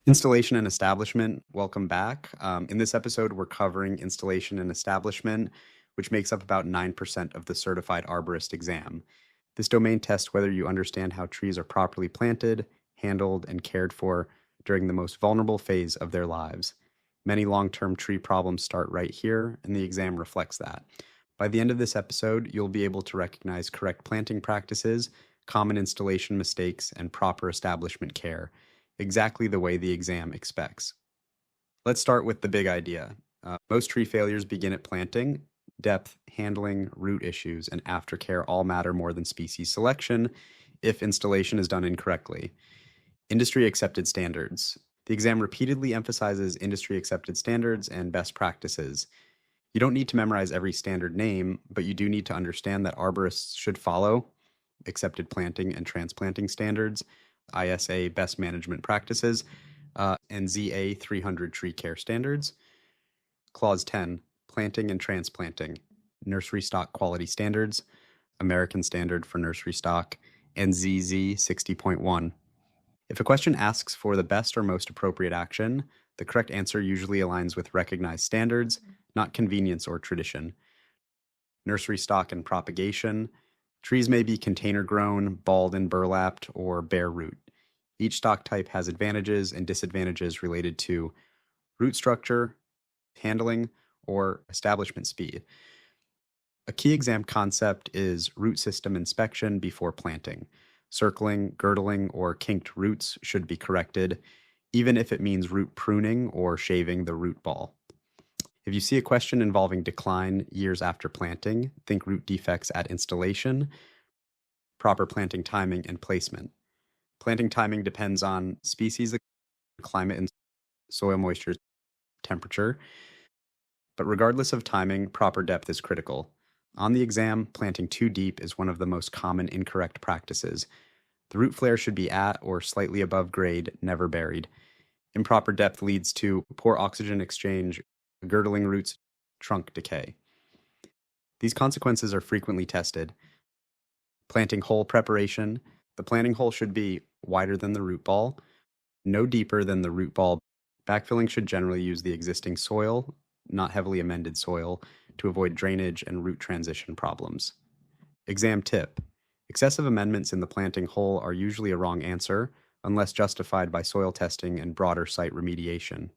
Installation and establishment, welcome back. In this episode, we're covering installation and establishment, which makes up about 9% of the Certified Arborist exam. This domain tests whether you understand how trees are properly planted, handled, and cared for during the most vulnerable phase of their lives. Many long-term tree problems start right here, and the exam reflects that. By the end of this episode, you'll be able to recognize correct planting practices, common installation mistakes, and proper establishment care, exactly the way the exam expects. Let's start with the big idea. Most tree failures begin at planting. Depth, handling, root issues, and aftercare all matter more than species selection if installation is done incorrectly. Industry accepted standards. The exam repeatedly emphasizes industry accepted standards and best practices. You don't need to memorize every standard name, but you do need to understand that arborists should follow accepted planting and transplanting standards, ISA best management practices, and ZA 300 tree care standards. Clause 10, planting and transplanting, nursery stock quality standards, American Standard for Nursery Stock, and ZZ 60.1. If a question asks for the best or most appropriate action, the correct answer usually aligns with recognized standards, not convenience or tradition. Nursery stock and propagation. Trees may be container grown, balled and burlapped, or bare root. Each stock type has advantages and disadvantages related to root structure, handling, or establishment speed. A key exam concept is root system inspection before planting. Circling, girdling, or kinked roots should be corrected, even if it means root pruning or shaving the root ball. If you see a question involving decline years after planting, think root defects at installation, proper planting timing, and placement. Planting timing depends on species, climate, and soil moisture temperature. But regardless of timing, proper depth is critical. On the exam, planting too deep is one of the most common incorrect practices. The root flare should be at or slightly above grade, never buried. Improper depth leads to poor oxygen exchange, girdling roots, trunk decay. These consequences are frequently tested. Planting hole preparation. The planting hole should be wider than the root ball, no deeper than the root ball. Backfilling should generally use the existing soil, not heavily amended soil, to avoid drainage and root transition problems. Exam tip. Excessive amendments in the planting hole are usually a wrong answer, unless justified by soil testing and broader site remediation.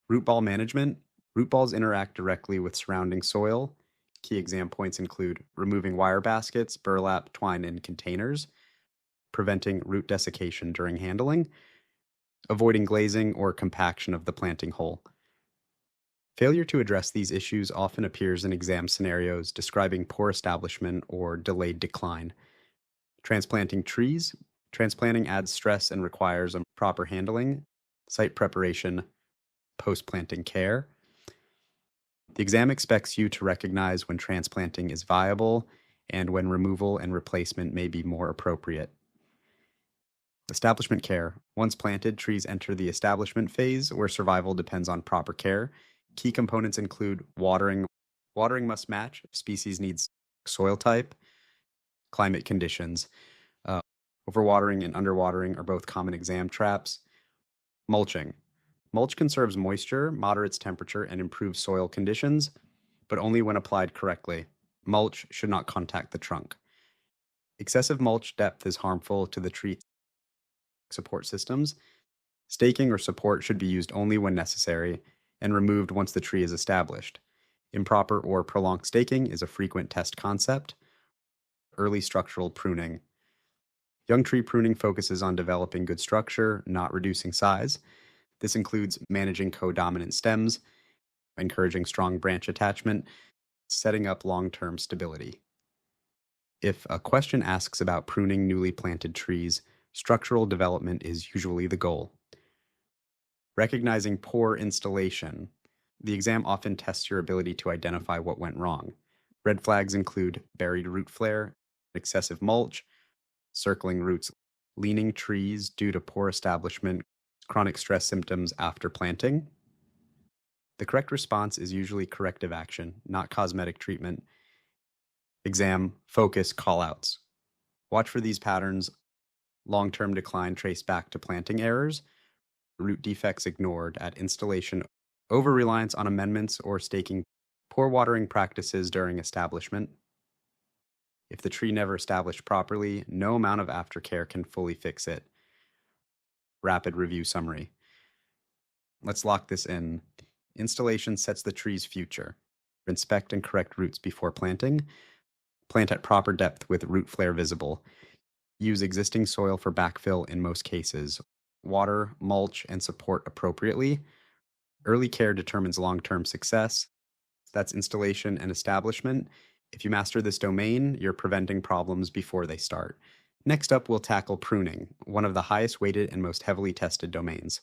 Root ball management. Root balls interact directly with surrounding soil. Key exam points include removing wire baskets, burlap, twine, and containers, preventing root desiccation during handling, avoiding glazing or compaction of the planting hole. Failure to address these issues often appears in exam scenarios describing poor establishment or delayed decline. Transplanting trees. Transplanting adds stress and requires proper handling, site preparation, post-planting care. The exam expects you to recognize when transplanting is viable and when removal and replacement may be more appropriate. Establishment care. Once planted, trees enter the establishment phase where survival depends on proper care. Key components include watering. Watering must match species needs, soil type, climate conditions. Overwatering and underwatering are both common exam traps. Mulching. Mulch conserves moisture, moderates temperature, and improves soil conditions, but only when applied correctly. Mulch should not contact the trunk. Excessive mulch depth is harmful to the tree support systems. Staking or support should be used only when necessary and removed once the tree is established. Improper or prolonged staking is a frequent test concept. Early structural pruning. Young tree pruning focuses on developing good structure, not reducing size. This includes managing codominant stems, encouraging strong branch attachment, setting up long-term stability. If a question asks about pruning newly planted trees, structural development is usually the goal. Recognizing poor installation. The exam often tests your ability to identify what went wrong. Red flags include buried root flare, excessive mulch, circling roots, leaning trees due to poor establishment, chronic stress symptoms after planting. The correct response is usually corrective action, not cosmetic treatment. Exam, focus, callouts. Watch for these patterns. Long-term decline traced back to planting errors. root defects ignored at installation, over-reliance on amendments or staking, poor watering practices during establishment. If the tree never established properly, no amount of aftercare can fully fix it. Rapid review summary. Let's lock this in. Installation sets the tree's future. Inspect and correct roots before planting. Plant at proper depth with root flare visible. Use existing soil for backfill in most cases. Water, mulch, and support appropriately. Early care determines long-term success. That's installation and establishment. If you master this domain, you're preventing problems before they start. Next up, we'll tackle pruning, one of the highest weighted and most heavily tested domains.